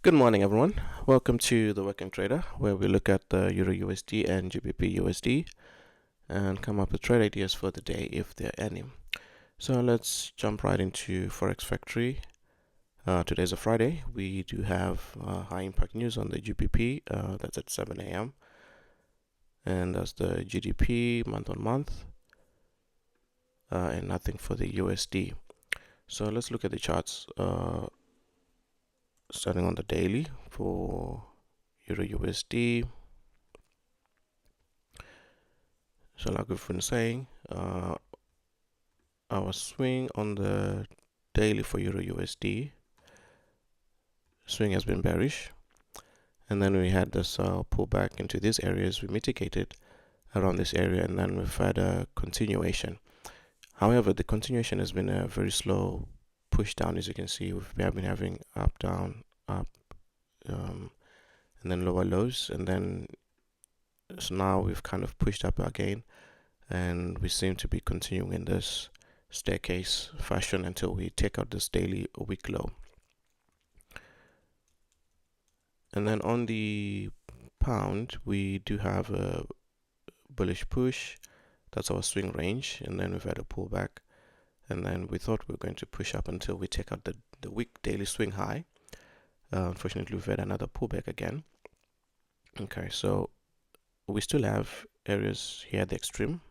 Good morning, everyone. Welcome to the Working Trader, where we look at the Euro USD and GBPUSD and come up with trade ideas for the day if there are any. So let's jump right into Forex Factory. Today's a Friday. We do have high impact news on the GBP. That's at 7 a.m. And that's the GDP month on month, and nothing for the USD. So let's look at the charts. Starting on the daily for Euro USD. So like we've been saying, our swing on the daily for Euro USD swing has been bearish, and then we had this pullback into these areas. We mitigated around this area, and then we've had a continuation. However, the continuation has been a very slow push down. As you can see, we have been having up, down, up, and then lower lows, and then so now we've kind of pushed up again, and we seem to be continuing in this staircase fashion until we take out this daily week low. And then on the pound, we do have a bullish push. That's our swing range, and then we've had a pullback, and then we thought we were going to push up until we take out the week daily swing high. Unfortunately, we've had another pullback again. Okay, so we still have areas here at the extreme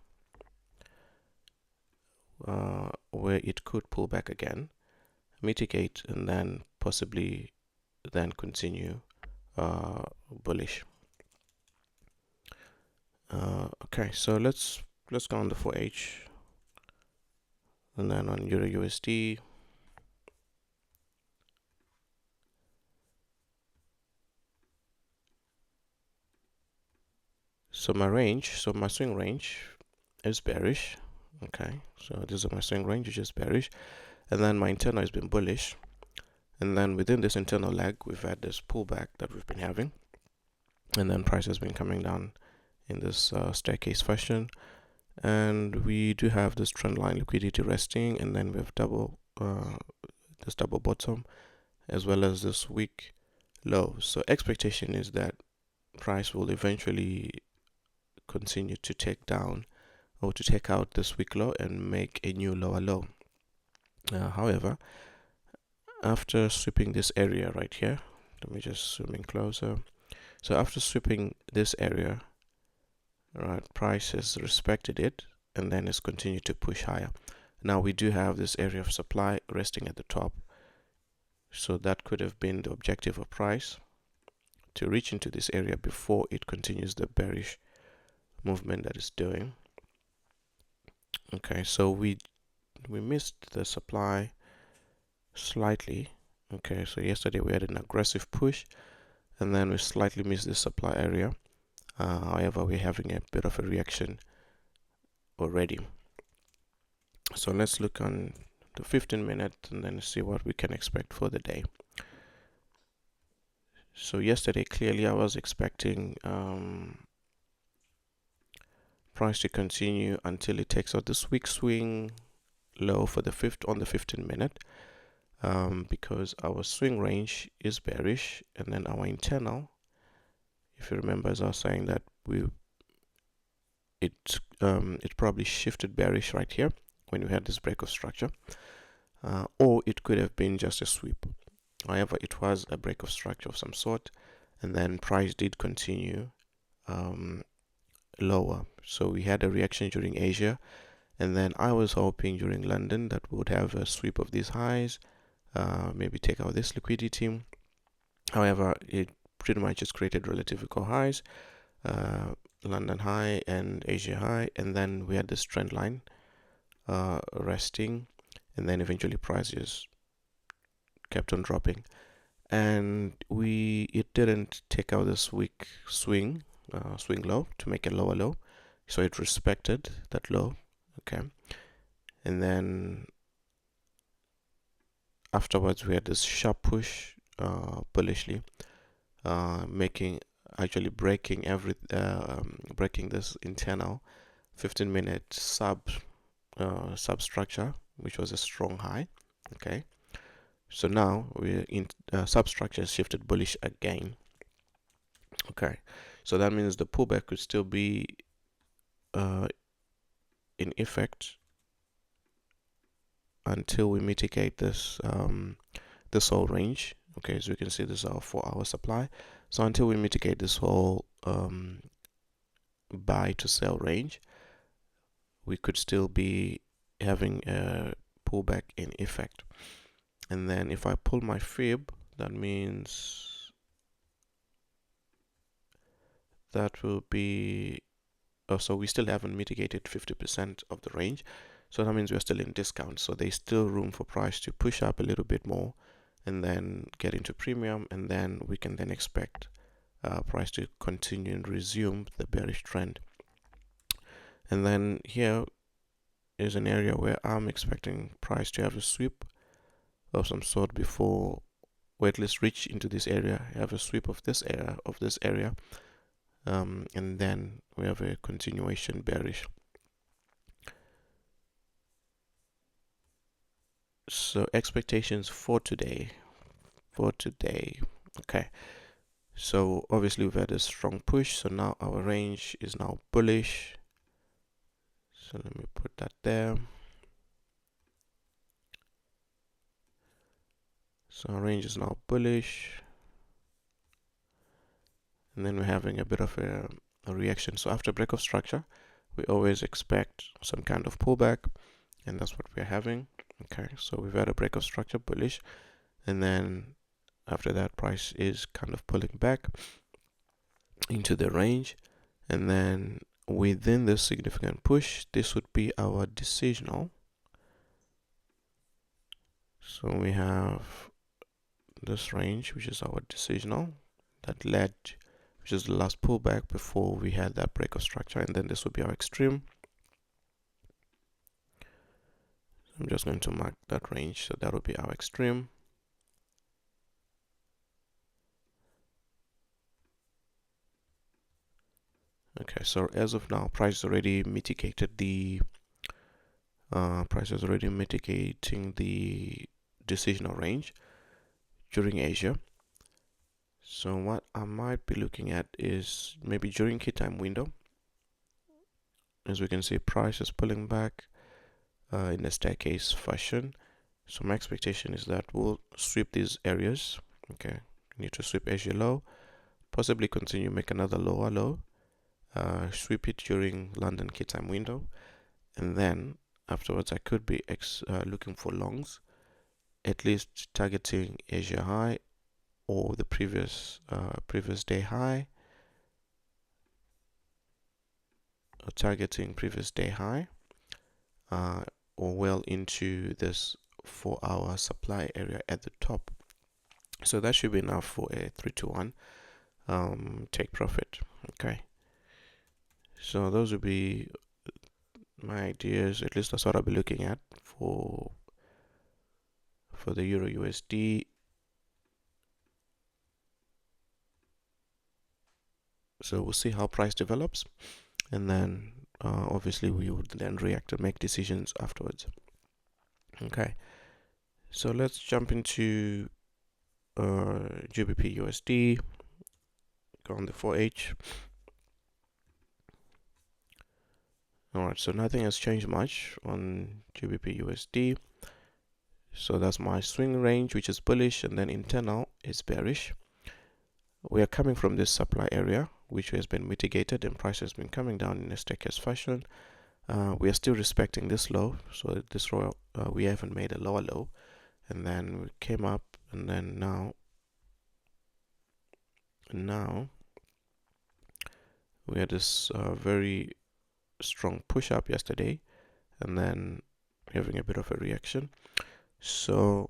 where it could pull back again, mitigate, and then possibly then continue bullish. Okay, so let's go on the 4H, and then on Euro USD. So my swing range is bearish. Okay, so this is my swing range, which is bearish, and then my internal has been bullish, and then within this internal leg we've had this pullback that we've been having, and then price has been coming down in this staircase fashion, and we do have this trend line liquidity resting, and then we have this double bottom as well as this weak low. So expectation is that price will eventually continue to take down or to take out this weak low and make a new lower low. However, after sweeping this area right here, let me just zoom in closer. So after sweeping this area, right, price has respected it and then it's continued to push higher. Now we do have this area of supply resting at the top, so that could have been the objective of price, to reach into this area before it continues the bearish movement that it's doing. Okay, so we missed the supply slightly. Okay, so yesterday we had an aggressive push, and then we slightly missed the supply area. However, we're having a bit of a reaction already. So let's look on the 15-minute and then see what we can expect for the day. So yesterday, clearly I was expecting price to continue until it takes out this weak swing low for the 15-minute, because our swing range is bearish, and then our internal, if you remember, as I was saying, that it probably shifted bearish right here when we had this break of structure, or it could have been just a sweep. However, it was a break of structure of some sort, and then price did continue lower. So we had a reaction during Asia, and then I was hoping during London that we would have a sweep of these highs, maybe take out this liquidity. However, it pretty much just created relative equal highs, London high and Asia high, and then we had this trend line resting, and then eventually prices kept on dropping, and it didn't take out this weak swing low to make a lower low, so it respected that low. Okay, and then afterwards we had this sharp push bullishly, actually breaking this internal 15-minute substructure, which was a strong high. Okay, So now we're in substructure has shifted bullish again. Okay, so that means the pullback could still be in effect until we mitigate this this whole range. Okay, so you can see this is our 4-hour supply. So until we mitigate this whole buy to sell range, we could still be having a pullback in effect. And then if I pull my fib, that means that will be so we still haven't mitigated 50% of the range, so that means we're still in discount. So there's still room for price to push up a little bit more and then get into premium, and then we can then expect price to continue and resume the bearish trend. And then here is an area where I'm expecting price to have a sweep of some sort before, or at least reach into this area, have a sweep of this area, and then we have a continuation bearish. So expectations for today. Okay, so obviously we've had a strong push, so now our range is now bullish. So let me put that there. So our range is now bullish, and then we're having a bit of a reaction. So after break of structure, we always expect some kind of pullback, and that's what we're having. Okay, so we've had a break of structure, bullish, and then after that price is kind of pulling back into the range, and then within this significant push, this would be our decisional. So we have this range, which is our decisional, that led, which is the last pullback before we had that break of structure, and then this would be our extreme. I'm just going to mark that range, so that would be our extreme. Okay, so as of now, price already mitigated the price is already mitigating the decisional range during Asia. So what I might be looking at is maybe during key time window. As we can see, price is pulling back in a staircase fashion. So my expectation is that we'll sweep these areas. Okay, we need to sweep Asia low, possibly continue make another lower low, sweep it during London key time window, and then afterwards I could be looking for longs, at least targeting Asia high or the previous day high, or targeting previous day high, or well into this 4-hour supply area at the top. So that should be enough for a 3-to-1 take profit. Okay, so those would be my ideas. At least that's what I'll be looking at for the Euro USD. So we'll see how price develops, and then obviously we would then react and make decisions afterwards. Okay, so let's jump into GBPUSD. Go on the 4H. Alright, so nothing has changed much on GBPUSD. So that's my swing range, which is bullish, and then internal is bearish. We are coming from this supply area, which has been mitigated, and price has been coming down in a staircase fashion. We are still respecting this low, so this row we haven't made a lower low, and then we came up, and then now we had this very strong push up yesterday, and then having a bit of a reaction. So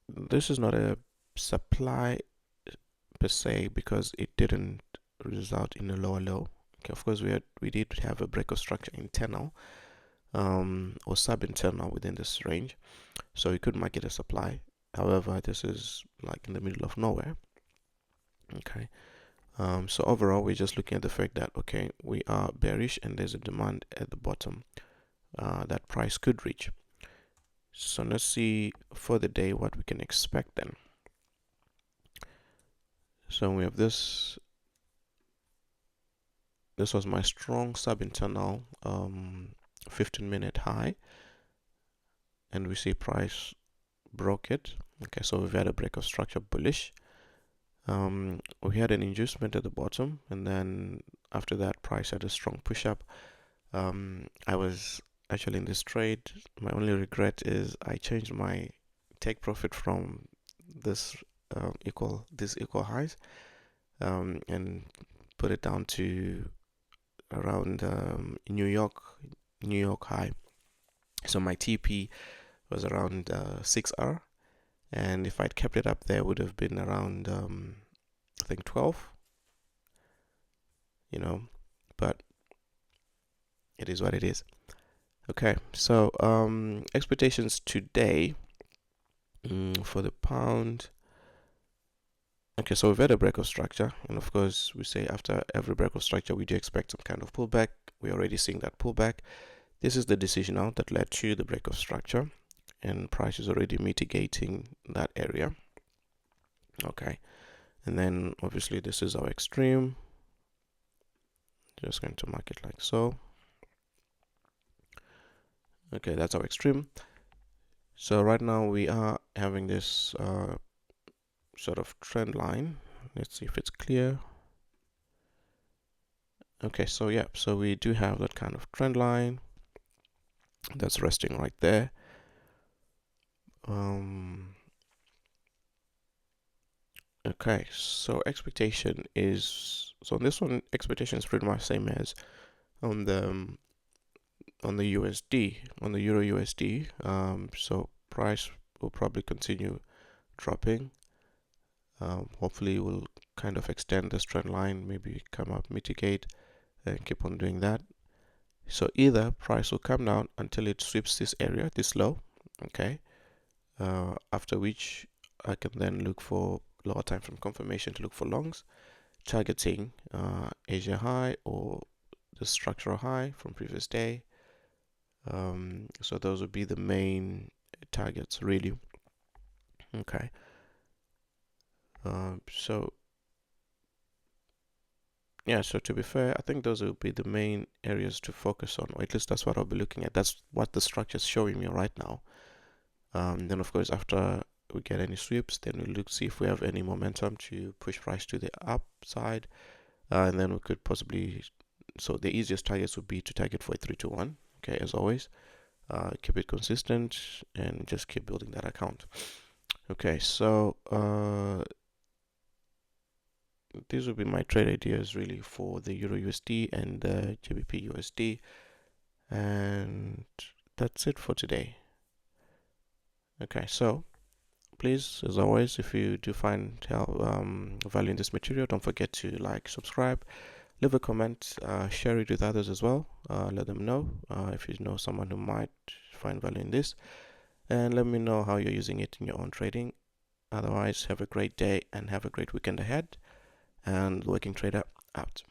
this is not a supply per se, because it didn't result in a lower low. Okay, of course we did have a break of structure internal or sub-internal within this range, so you could mark it a supply. However, this is like in the middle of nowhere. Okay, so overall we're just looking at the fact that, okay, we are bearish and there's a demand at the bottom that price could reach. So let's see for the day what we can expect then. So we have this. This was my strong sub-internal 15-minute high, and we see price broke it. Okay, so we've had a break of structure bullish. We had an inducement at the bottom, and then after that, price had a strong push up. I was actually in this trade. My only regret is I changed my take profit from this equal highs, and put it down to around New York high. So my TP was around 6R, and if I'd kept it up there, it would have been around I think 12. But it is what it is. Okay, so expectations today for the pound. Okay, so we've had a break of structure, and of course we say after every break of structure we do expect some kind of pullback. We're already seeing that pullback. This is the decision out that led to the break of structure, and price is already mitigating that area. Okay, and then obviously this is our extreme. Just going to mark it like so. Okay, that's our extreme. So right now we are having this sort of trend line. Let's see if it's clear. Okay, so yeah, so we do have that kind of trend line that's resting right there. Okay, so expectation is, so on this one, expectation is pretty much same as on the USD, on the Euro USD. So price will probably continue dropping. Hopefully we'll kind of extend this trend line, maybe come up, mitigate, and keep on doing that. So either price will come down until it sweeps this area, this low, okay, after which I can then look for lower time frame confirmation to look for longs, targeting Asia high or the structural high from previous day. So those would be the main targets, really. Okay. So yeah, so to be fair, I think those will be the main areas to focus on, or at least that's what I'll be looking at. That's what the structure is showing me right now. Then of course, after we get any sweeps, then we'll look, see if we have any momentum to push price to the upside, and then we could possibly, so the easiest targets would be to target for a 3-1, okay, as always. Keep it consistent and just keep building that account. Okay, so these will be my trade ideas really for the Euro USD and the GBPUSD, and that's it for today. Okay, so please, as always, if you do find value in this material, don't forget to like, subscribe, leave a comment, share it with others as well. Let them know if you know someone who might find value in this, and let me know how you're using it in your own trading. Otherwise, have a great day and have a great weekend ahead. And Working Trader out.